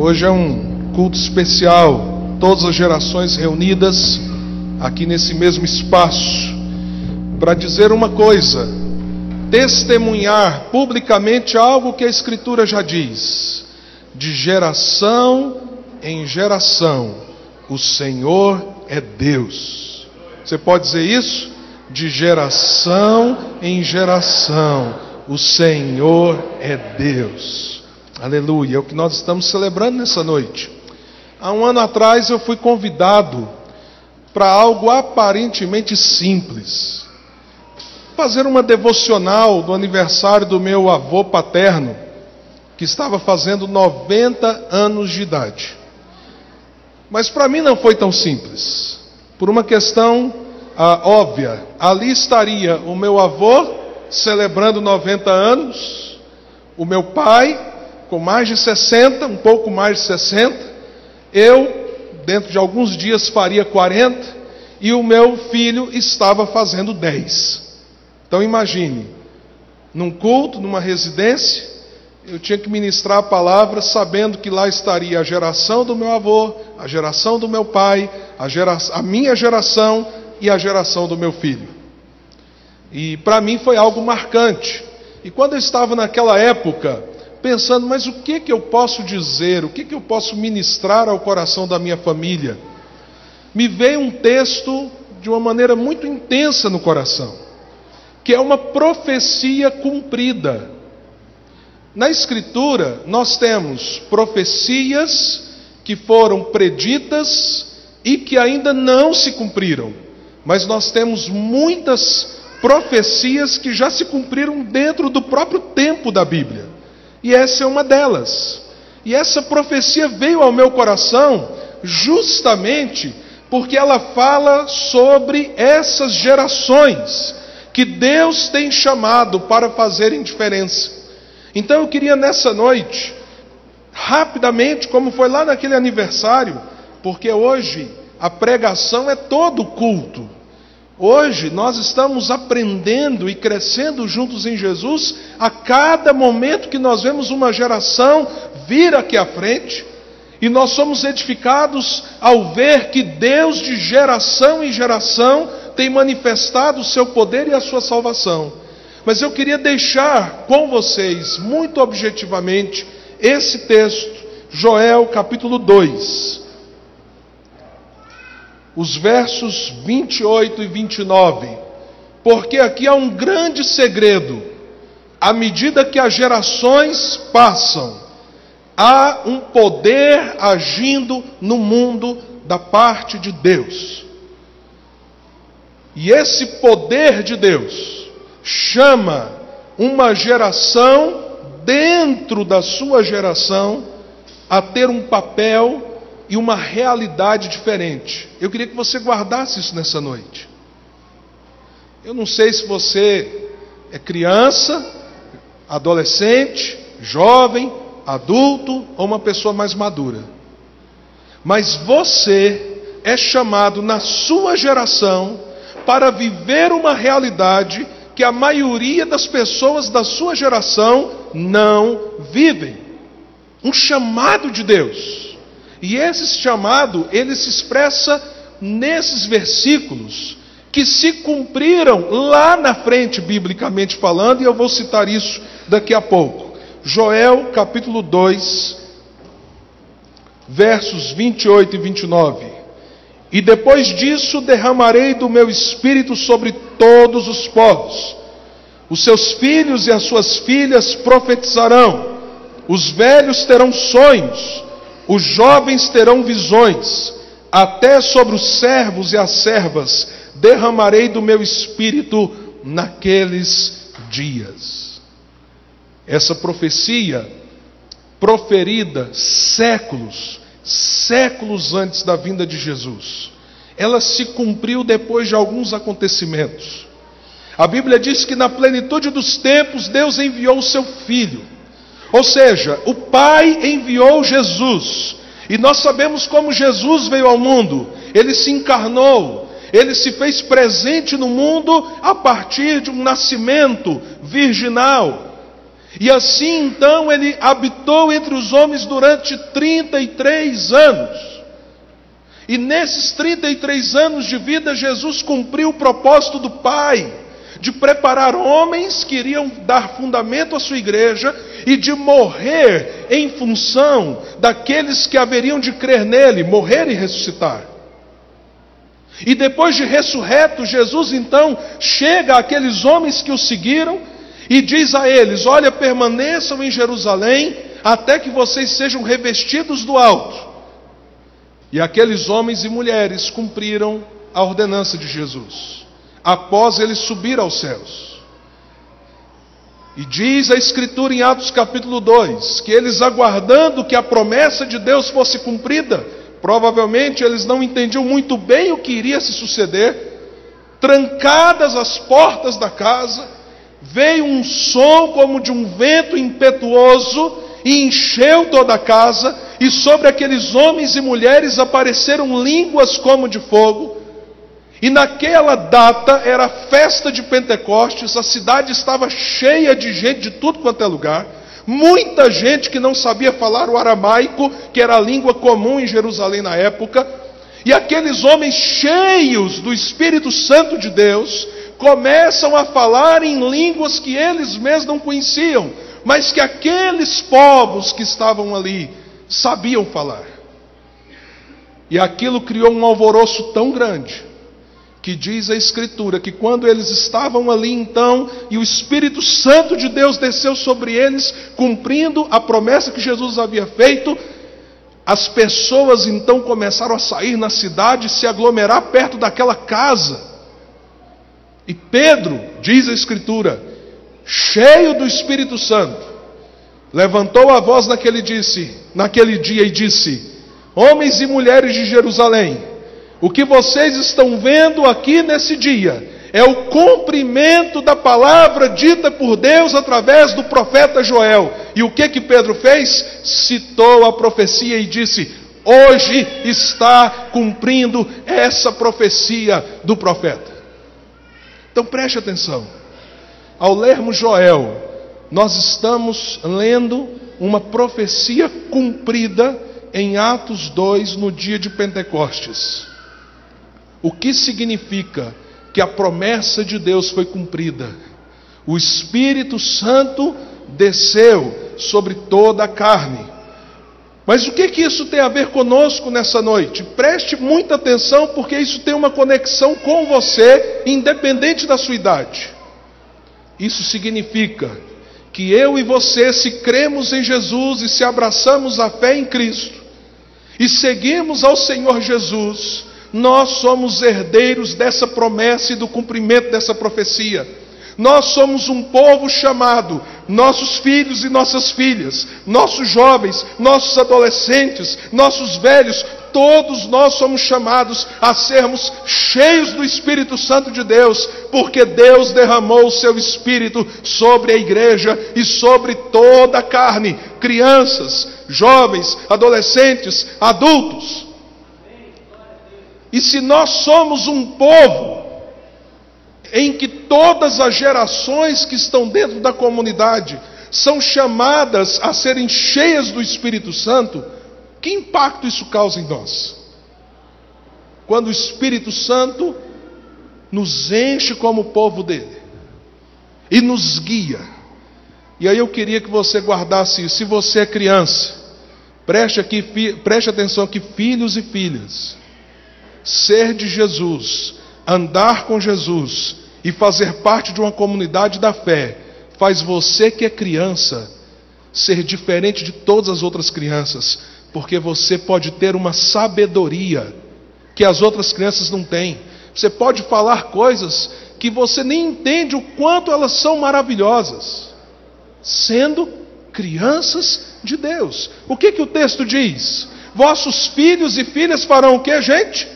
Hoje é um culto especial, todas as gerações reunidas aqui nesse mesmo espaço, para dizer uma coisa, testemunhar publicamente algo que a Escritura já diz: de geração em geração, o Senhor é Deus. Você pode dizer isso? De geração em geração, o Senhor é Deus. Aleluia, é o que nós estamos celebrando nessa noite. Há um ano atrás eu fui convidado para algo aparentemente simples. Fazer uma devocional do aniversário do meu avô paterno, que estava fazendo 90 anos de idade. Mas para mim não foi tão simples. Por uma questão óbvia. Ali estaria o meu avô celebrando 90 anos, o meu pai com mais de 60, um pouco mais de 60, eu, dentro de alguns dias, faria 40, e o meu filho estava fazendo 10. Então imagine, num culto, numa residência, eu tinha que ministrar a palavra sabendo que lá estaria a geração do meu avô, a geração do meu pai, a minha geração e a geração do meu filho. E para mim foi algo marcante. E quando eu estava naquela época pensando, mas o que eu posso dizer, o que eu posso ministrar ao coração da minha família, me veio um texto de uma maneira muito intensa no coração, que é uma profecia cumprida. Na Escritura nós temos profecias que foram preditas e que ainda não se cumpriram, mas nós temos muitas profecias que já se cumpriram dentro do próprio tempo da Bíblia. E essa é uma delas. E essa profecia veio ao meu coração justamente porque ela fala sobre essas gerações que Deus tem chamado para fazerem diferença. Então eu queria nessa noite, rapidamente, como foi lá naquele aniversário, porque hoje a pregação é todo culto. Hoje nós estamos aprendendo e crescendo juntos em Jesus a cada momento que nós vemos uma geração vir aqui à frente, e nós somos edificados ao ver que Deus de geração em geração tem manifestado o seu poder e a sua salvação. Mas eu queria deixar com vocês, muito objetivamente, esse texto, Joel capítulo 2. Os versos 28 e 29, porque aqui há um grande segredo. À medida que as gerações passam, há um poder agindo no mundo da parte de Deus. E esse poder de Deus chama uma geração dentro da sua geração a ter um papel e uma realidade diferente. Eu queria que você guardasse isso nessa noite. Eu não sei se você é criança, adolescente, jovem, adulto ou uma pessoa mais madura. Mas você é chamado na sua geração para viver uma realidade que a maioria das pessoas da sua geração não vivem. Um chamado de Deus. E esse chamado, ele se expressa nesses versículos que se cumpriram lá na frente, biblicamente falando, e eu vou citar isso daqui a pouco. Joel capítulo 2, versos 28 e 29. E depois disso derramarei do meu espírito sobre todos os povos. Os seus filhos e as suas filhas profetizarão. Os velhos terão sonhos. Os jovens terão visões, até sobre os servos e as servas derramarei do meu espírito naqueles dias. Essa profecia, proferida séculos antes da vinda de Jesus, ela se cumpriu depois de alguns acontecimentos. A Bíblia diz que na plenitude dos tempos Deus enviou o seu Filho. Ou seja, o Pai enviou Jesus, e nós sabemos como Jesus veio ao mundo. Ele se encarnou, ele se fez presente no mundo a partir de um nascimento virginal. E assim então ele habitou entre os homens durante 33 anos. E nesses 33 anos de vida, Jesus cumpriu o propósito do Pai, de preparar homens que iriam dar fundamento à sua igreja e de morrer em função daqueles que haveriam de crer nele, morrer e ressuscitar. E depois de ressurreto, Jesus então chega àqueles homens que o seguiram e diz a eles: olha, permaneçam em Jerusalém até que vocês sejam revestidos do alto. E aqueles homens e mulheres cumpriram a ordenança de Jesus, após ele subir aos céus. E diz a Escritura em Atos capítulo 2, que eles, aguardando que a promessa de Deus fosse cumprida, provavelmente eles não entendiam muito bem o que iria se suceder. Trancadas as portas da casa, veio um som como de um vento impetuoso e encheu toda a casa, e sobre aqueles homens e mulheres apareceram línguas como de fogo. E naquela data era a festa de Pentecostes, a cidade estava cheia de gente de tudo quanto é lugar, muita gente que não sabia falar o aramaico, que era a língua comum em Jerusalém na época, e aqueles homens cheios do Espírito Santo de Deus começam a falar em línguas que eles mesmos não conheciam, mas que aqueles povos que estavam ali sabiam falar. E aquilo criou um alvoroço tão grande, que diz a Escritura que quando eles estavam ali então, e o Espírito Santo de Deus desceu sobre eles, cumprindo a promessa que Jesus havia feito, as pessoas então começaram a sair na cidade e se aglomerar perto daquela casa. E Pedro, diz a Escritura, cheio do Espírito Santo, levantou a voz naquele dia e disse: homens e mulheres de Jerusalém, o que vocês estão vendo aqui nesse dia é o cumprimento da palavra dita por Deus através do profeta Joel. E o que Pedro fez? Citou a profecia e disse: hoje está cumprindo essa profecia do profeta. Então preste atenção. Ao lermos Joel, nós estamos lendo uma profecia cumprida em Atos 2, no dia de Pentecostes. O que significa que a promessa de Deus foi cumprida? O Espírito Santo desceu sobre toda a carne. Mas o que isso tem a ver conosco nessa noite? Preste muita atenção, porque isso tem uma conexão com você, independente da sua idade. Isso significa que eu e você, se cremos em Jesus e se abraçamos a fé em Cristo e seguimos ao Senhor Jesus, nós somos herdeiros dessa promessa e do cumprimento dessa profecia. Nós somos um povo chamado, nossos filhos e nossas filhas, nossos jovens, nossos adolescentes, nossos velhos, todos nós somos chamados a sermos cheios do Espírito Santo de Deus, porque Deus derramou o seu Espírito sobre a igreja e sobre toda a carne, crianças, jovens, adolescentes, adultos. E se nós somos um povo em que todas as gerações que estão dentro da comunidade são chamadas a serem cheias do Espírito Santo, que impacto isso causa em nós? Quando o Espírito Santo nos enche como povo dele e nos guia. E aí eu queria que você guardasse isso. Se você é criança, preste atenção aqui, filhos e filhas. Ser de Jesus, andar com Jesus e fazer parte de uma comunidade da fé faz você que é criança ser diferente de todas as outras crianças, porque você pode ter uma sabedoria que as outras crianças não têm. Você pode falar coisas que você nem entende o quanto elas são maravilhosas, sendo crianças de Deus. O que o texto diz? Vossos filhos e filhas farão o que, gente?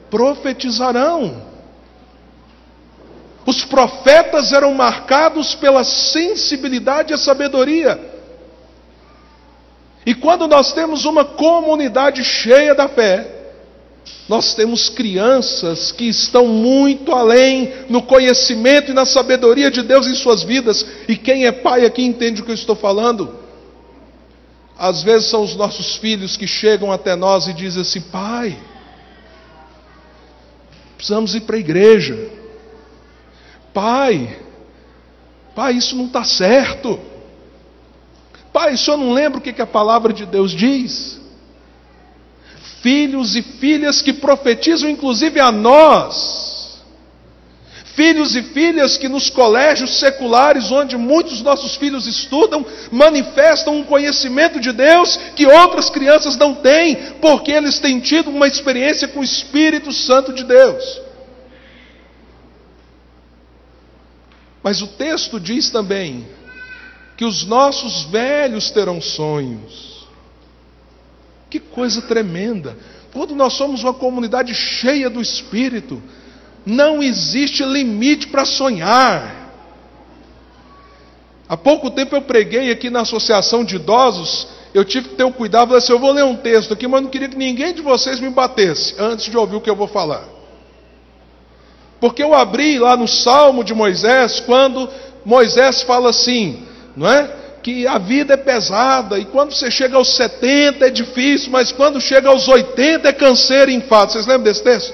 Profetizarão. Os profetas eram marcados pela sensibilidade e a sabedoria. E quando nós temos uma comunidade cheia da fé, Nós temos crianças que estão muito além no conhecimento e na sabedoria de Deus em suas vidas. E quem é pai aqui entende o que eu estou falando. Às vezes são os nossos filhos que chegam até nós e dizem assim: pai, precisamos ir para a igreja. Pai, isso não está certo. Pai, o senhor não lembra o que a palavra de Deus diz? Filhos e filhas que profetizam inclusive a nós. Filhos e filhas que nos colégios seculares, onde muitos dos nossos filhos estudam, manifestam um conhecimento de Deus que outras crianças não têm, porque eles têm tido uma experiência com o Espírito Santo de Deus. Mas o texto diz também que os nossos velhos terão sonhos. Que coisa tremenda! Quando nós somos uma comunidade cheia do Espírito, não existe limite para sonhar. Há pouco tempo eu preguei aqui na associação de idosos. Eu tive que ter um cuidado. Falei assim: eu vou ler um texto aqui, mas não queria que ninguém de vocês me batesse antes de ouvir o que eu vou falar. Porque eu abri lá no Salmo de Moisés, quando Moisés fala assim, não é? Que a vida é pesada, e quando você chega aos 70 é difícil, mas quando chega aos 80 é canseiro e enfado. Vocês lembram desse texto?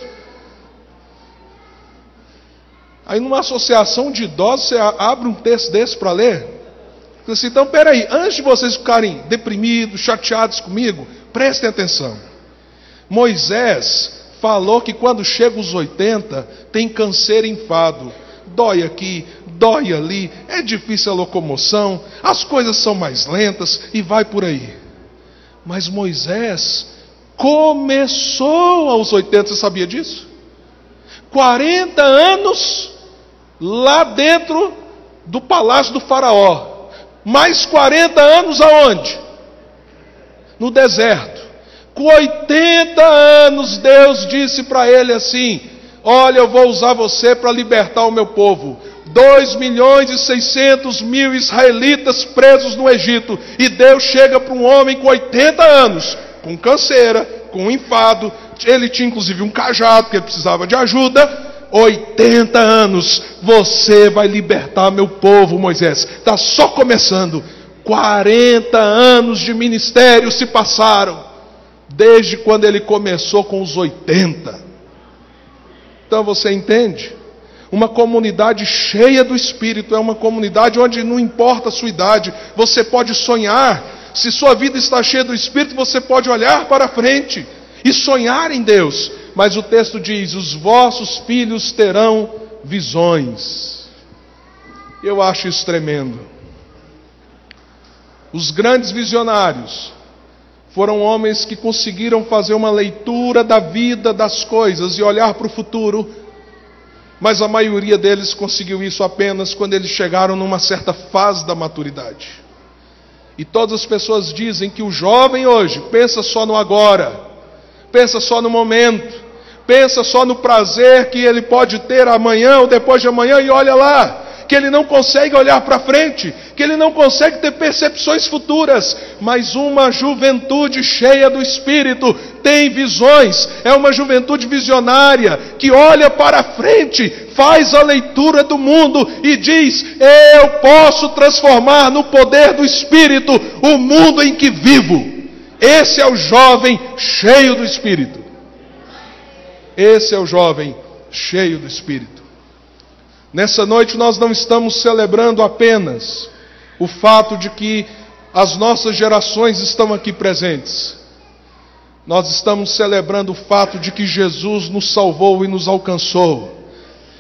Aí numa associação de idosos, você abre um texto desse para ler. Diz assim: então peraí, antes de vocês ficarem deprimidos, chateados comigo, prestem atenção. Moisés falou que quando chega os 80, tem canseiro e enfado. Dói aqui, dói ali, é difícil a locomoção, as coisas são mais lentas e vai por aí. Mas Moisés começou aos 80, você sabia disso? 40 anos lá dentro do palácio do faraó. Mais 40 anos aonde? No deserto. Com 80 anos Deus disse para ele assim: olha, eu vou usar você para libertar o meu povo. 2.600.000 israelitas presos no Egito. E Deus chega para um homem com 80 anos, com canseira, com enfado. Ele tinha inclusive um cajado, porque ele precisava de ajuda. 80 anos, você vai libertar meu povo, Moisés. Está só começando. 40 anos de ministério se passaram, desde quando ele começou com os 80. Então você entende? Uma comunidade cheia do Espírito é uma comunidade onde não importa a sua idade, você pode sonhar. Se sua vida está cheia do Espírito, você pode olhar para frente e sonhar em Deus. Mas o texto diz: os vossos filhos terão visões. Eu acho isso tremendo. Os grandes visionários foram homens que conseguiram fazer uma leitura da vida, das coisas e olhar para o futuro. Mas a maioria deles conseguiu isso apenas quando eles chegaram numa certa fase da maturidade. E todas as pessoas dizem que o jovem hoje pensa só no agora, pensa só no momento, pensa só no prazer que ele pode ter amanhã ou depois de amanhã, e olha lá, que ele não consegue olhar para frente, que ele não consegue ter percepções futuras. Mas uma juventude cheia do Espírito tem visões, é uma juventude visionária, que olha para frente, faz a leitura do mundo e diz: eu posso transformar no poder do Espírito o mundo em que vivo. Esse é o jovem cheio do Espírito. Esse é o jovem cheio do Espírito. Nessa noite nós não estamos celebrando apenas o fato de que as nossas gerações estão aqui presentes. Nós estamos celebrando o fato de que Jesus nos salvou e nos alcançou.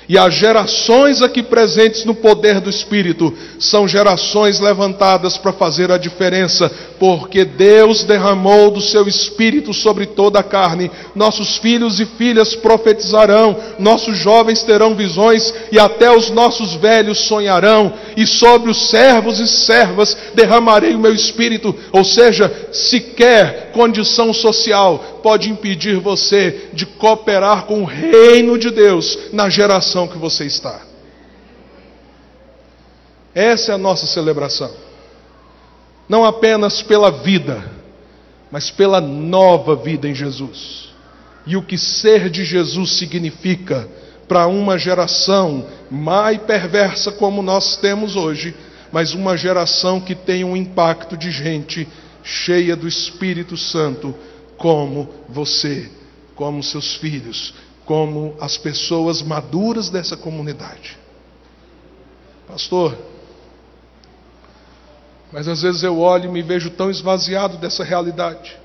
E as gerações aqui presentes no poder do Espírito são gerações levantadas para fazer a diferença, porque Deus derramou do seu Espírito sobre toda a carne. Nossos filhos e filhas profetizarão, nossos jovens terão visões e até os nossos velhos sonharão, e sobre os servos e servas derramarei o meu Espírito. Ou seja, sequer condição social pode impedir você de cooperar com o reino de Deus na geração que você está. Essa é a nossa celebração. Não apenas pela vida, mas pela nova vida em Jesus. e o que ser de Jesus significa para uma geração mais perversa como nós temos hoje, mas uma geração que tem um impacto de gente cheia do Espírito Santo, como você, como seus filhos, como as pessoas maduras dessa comunidade. Pastor, mas às vezes eu olho e me vejo tão esvaziado dessa realidade.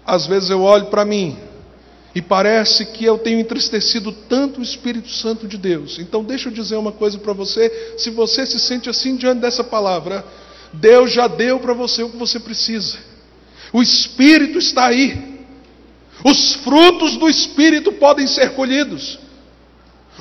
Às vezes eu olho para mim e parece que eu tenho entristecido tanto o Espírito Santo de Deus. Então deixa eu dizer uma coisa para você. Se você se sente assim diante dessa palavra, Deus já deu para você o que você precisa. O Espírito está aí. Os frutos do Espírito podem ser colhidos.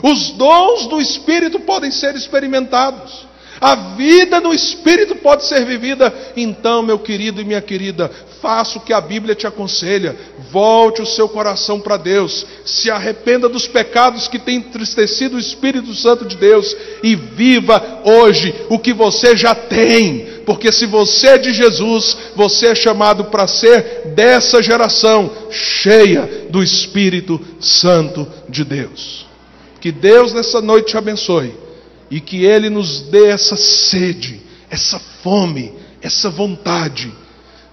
Os dons do Espírito podem ser experimentados. A vida no Espírito pode ser vivida. Então, meu querido e minha querida, faça o que a Bíblia te aconselha. Volte o seu coração para Deus. Se arrependa dos pecados que têm entristecido o Espírito Santo de Deus. E viva hoje o que você já tem. Porque se você é de Jesus, você é chamado para ser dessa geração cheia do Espírito Santo de Deus. Que Deus nessa noite te abençoe. E que Ele nos dê essa sede, essa fome, essa vontade.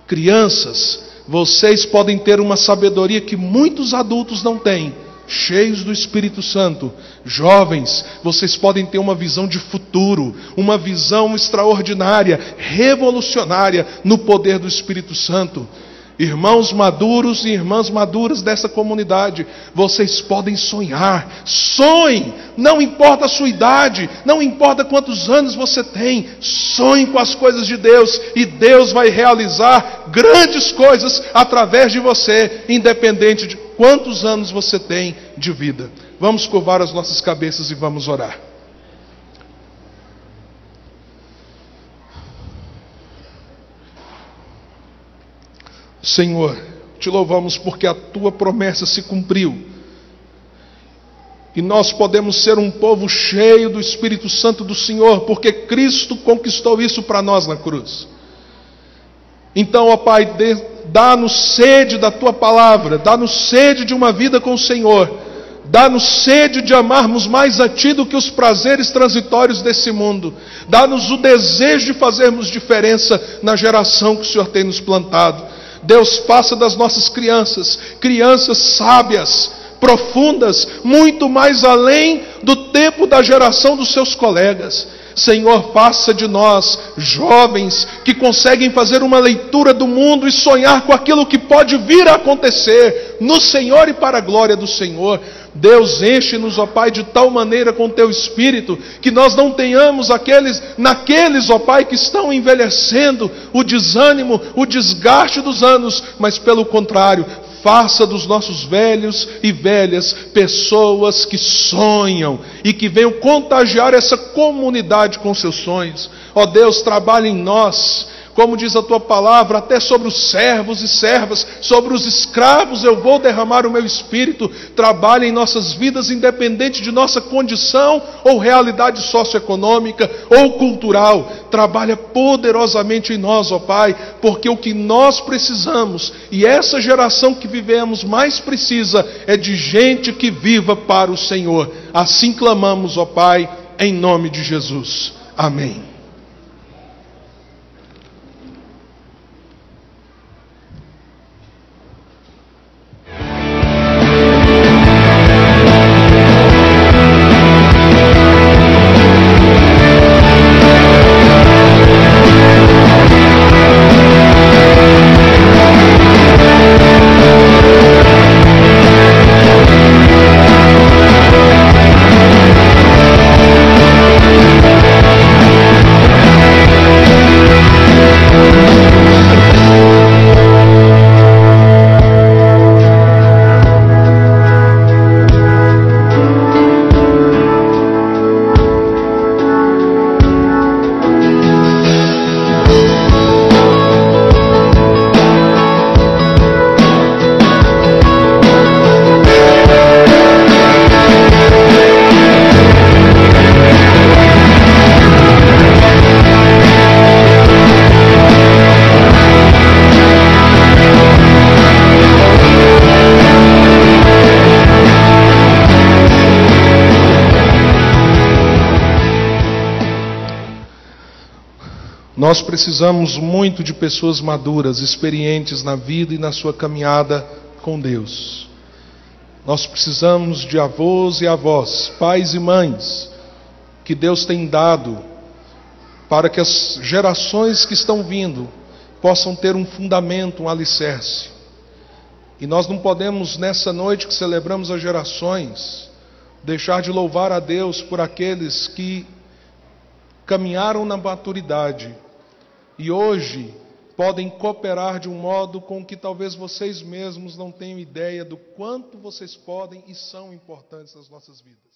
Crianças, vocês podem ter uma sabedoria que muitos adultos não têm, cheios do Espírito Santo. Jovens, vocês podem ter uma visão de futuro, uma visão extraordinária, revolucionária no poder do Espírito Santo. Irmãos maduros e irmãs maduras dessa comunidade, vocês podem sonhar. Sonhem, não importa a sua idade, não importa quantos anos você tem, sonhe com as coisas de Deus e Deus vai realizar grandes coisas através de você, independente de quantos anos você tem de vida. Vamos curvar as nossas cabeças e vamos orar. Senhor, te louvamos porque a tua promessa se cumpriu. E nós podemos ser um povo cheio do Espírito Santo do Senhor, porque Cristo conquistou isso para nós na cruz. Então, ó Pai, dá-nos sede da tua palavra, dá-nos sede de uma vida com o Senhor, dá-nos sede de amarmos mais a ti do que os prazeres transitórios desse mundo, dá-nos o desejo de fazermos diferença na geração que o Senhor tem nos plantado. Deus, faça das nossas crianças, crianças sábias, profundas, muito mais além do tempo da geração dos seus colegas. Senhor, faça de nós jovens que conseguem fazer uma leitura do mundo e sonhar com aquilo que pode vir a acontecer no Senhor e para a glória do Senhor. Deus, enche-nos, ó Pai, de tal maneira com Teu Espírito, que nós não tenhamos naqueles, ó Pai, que estão envelhecendo, o desânimo, o desgaste dos anos, mas pelo contrário, faça dos nossos velhos e velhas pessoas que sonham e que venham contagiar essa comunidade com seus sonhos. Ó Deus, trabalhe em nós. Como diz a tua palavra, até sobre os servos e servas, sobre os escravos eu vou derramar o meu Espírito. Trabalhe em nossas vidas, independente de nossa condição ou realidade socioeconômica ou cultural. Trabalha poderosamente em nós, ó Pai, porque o que nós precisamos, e essa geração que vivemos mais precisa, é de gente que viva para o Senhor. Assim clamamos, ó Pai, em nome de Jesus. Amém. Nós precisamos muito de pessoas maduras, experientes na vida e na sua caminhada com Deus. Nós precisamos de avós e avós, pais e mães, que Deus tem dado para que as gerações que estão vindo possam ter um fundamento, um alicerce. E nós não podemos, nessa noite que celebramos as gerações, deixar de louvar a Deus por aqueles que caminharam na maturidade e hoje podem cooperar de um modo com que talvez vocês mesmos não tenham ideia do quanto vocês podem e são importantes nas nossas vidas.